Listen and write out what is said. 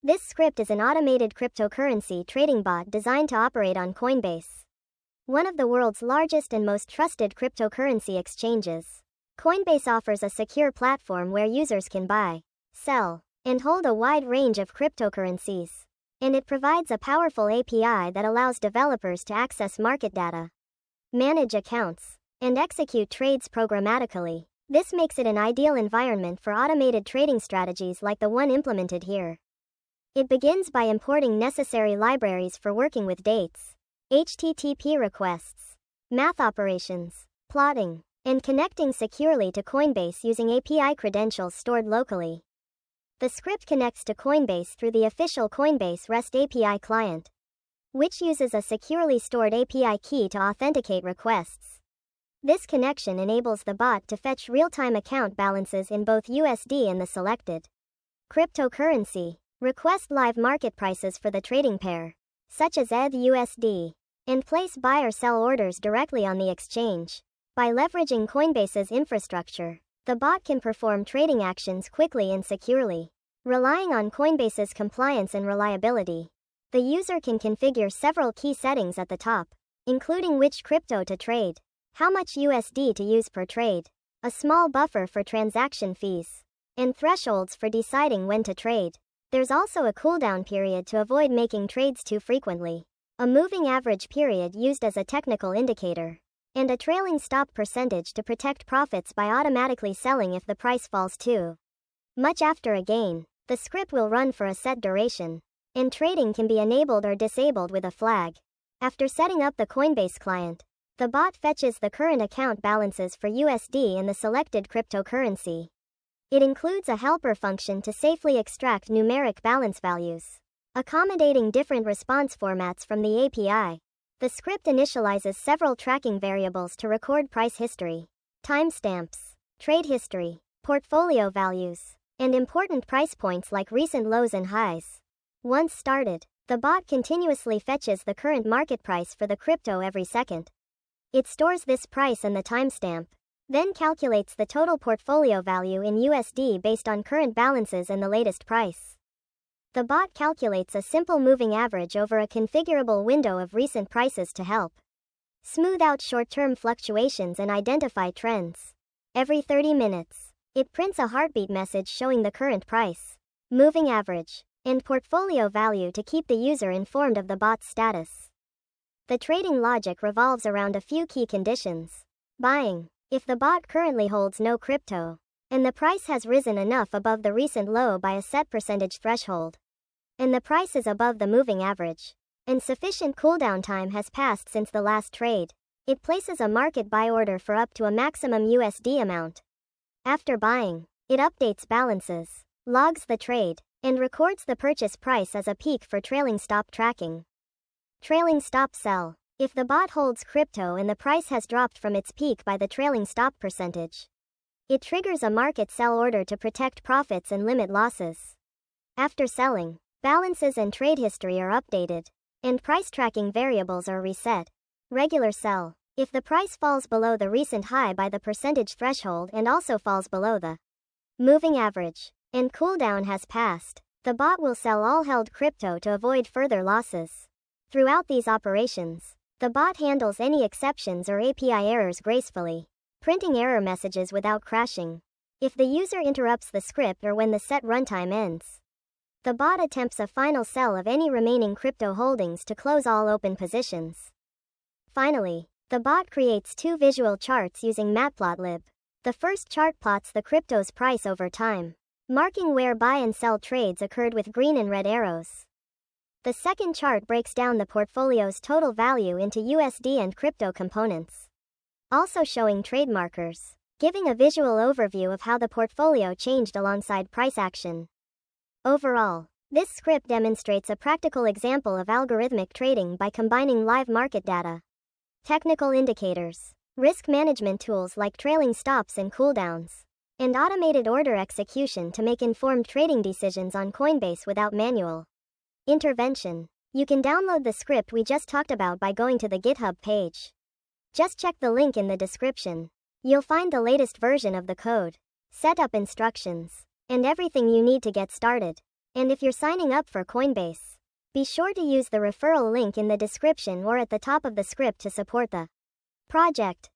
This script is an automated cryptocurrency trading bot designed to operate on Coinbase, one of the world's largest and most trusted cryptocurrency exchanges. Coinbase offers a secure platform where users can buy, sell, and hold a wide range of cryptocurrencies. And it provides a powerful API that allows developers to access market data, manage accounts, and execute trades programmatically. This makes it an ideal environment for automated trading strategies like the one implemented here. It begins by importing necessary libraries for working with dates, HTTP requests, math operations, plotting, and connecting securely to Coinbase using API credentials stored locally. The script connects to Coinbase through the official Coinbase REST API client, which uses a securely stored API key to authenticate requests. This connection enables the bot to fetch real-time account balances in both USD and the selected cryptocurrency, request live market prices for the trading pair, such as ETH/USD, and place buy or sell orders directly on the exchange. By leveraging Coinbase's infrastructure, the bot can perform trading actions quickly and securely. Relying on Coinbase's compliance and reliability, the user can configure several key settings at the top, including which crypto to trade, how much USD to use per trade, a small buffer for transaction fees, and thresholds for deciding when to trade. There's also a cooldown period to avoid making trades too frequently, a moving average period used as a technical indicator, and a trailing stop percentage to protect profits by automatically selling if the price falls too much after a gain. The script will run for a set duration, and trading can be enabled or disabled with a flag. After setting up the Coinbase client, the bot fetches the current account balances for USD and the selected cryptocurrency. It includes a helper function to safely extract numeric balance values, accommodating different response formats from the API. The script initializes several tracking variables to record price history, timestamps, trade history, portfolio values, and important price points like recent lows and highs. Once started, the bot continuously fetches the current market price for the crypto every second. It stores this price and the timestamp, then calculates the total portfolio value in USD based on current balances and the latest price. The bot calculates a simple moving average over a configurable window of recent prices to help smooth out short-term fluctuations and identify trends. Every 30 minutes, it prints a heartbeat message showing the current price, moving average, and portfolio value to keep the user informed of the bot's status. The trading logic revolves around a few key conditions. Buying, if the bot currently holds no crypto, and the price has risen enough above the recent low by a set percentage threshold, and the price is above the moving average, and sufficient cooldown time has passed since the last trade, it places a market buy order for up to a maximum USD amount. After buying, it updates balances, logs the trade, and records the purchase price as a peak for trailing stop tracking. Trailing stop sell, if the bot holds crypto and the price has dropped from its peak by the trailing stop percentage, it triggers a market sell order to protect profits and limit losses. After selling, balances and trade history are updated, and price tracking variables are reset. Regular sell, if the price falls below the recent high by the percentage threshold and also falls below the moving average, and cooldown has passed, the bot will sell all held crypto to avoid further losses. Throughout these operations, the bot handles any exceptions or API errors gracefully, printing error messages without crashing. If the user interrupts the script or when the set runtime ends, the bot attempts a final sell of any remaining crypto holdings to close all open positions. Finally, the bot creates two visual charts using matplotlib. The first chart plots the crypto's price over time, marking where buy and sell trades occurred with green and red arrows. The second chart breaks down the portfolio's total value into USD and crypto components, also showing trade markers, giving a visual overview of how the portfolio changed alongside price action. Overall, this script demonstrates a practical example of algorithmic trading by combining live market data, technical indicators, risk management tools like trailing stops and cooldowns, and automated order execution to make informed trading decisions on Coinbase without manual intervention. You can download the script we just talked about by going to the GitHub page. Just check the link in the description. You'll find the latest version of the code, setup instructions, and everything you need to get started. And if you're signing up for Coinbase, be sure to use the referral link in the description or at the top of the script to support the project.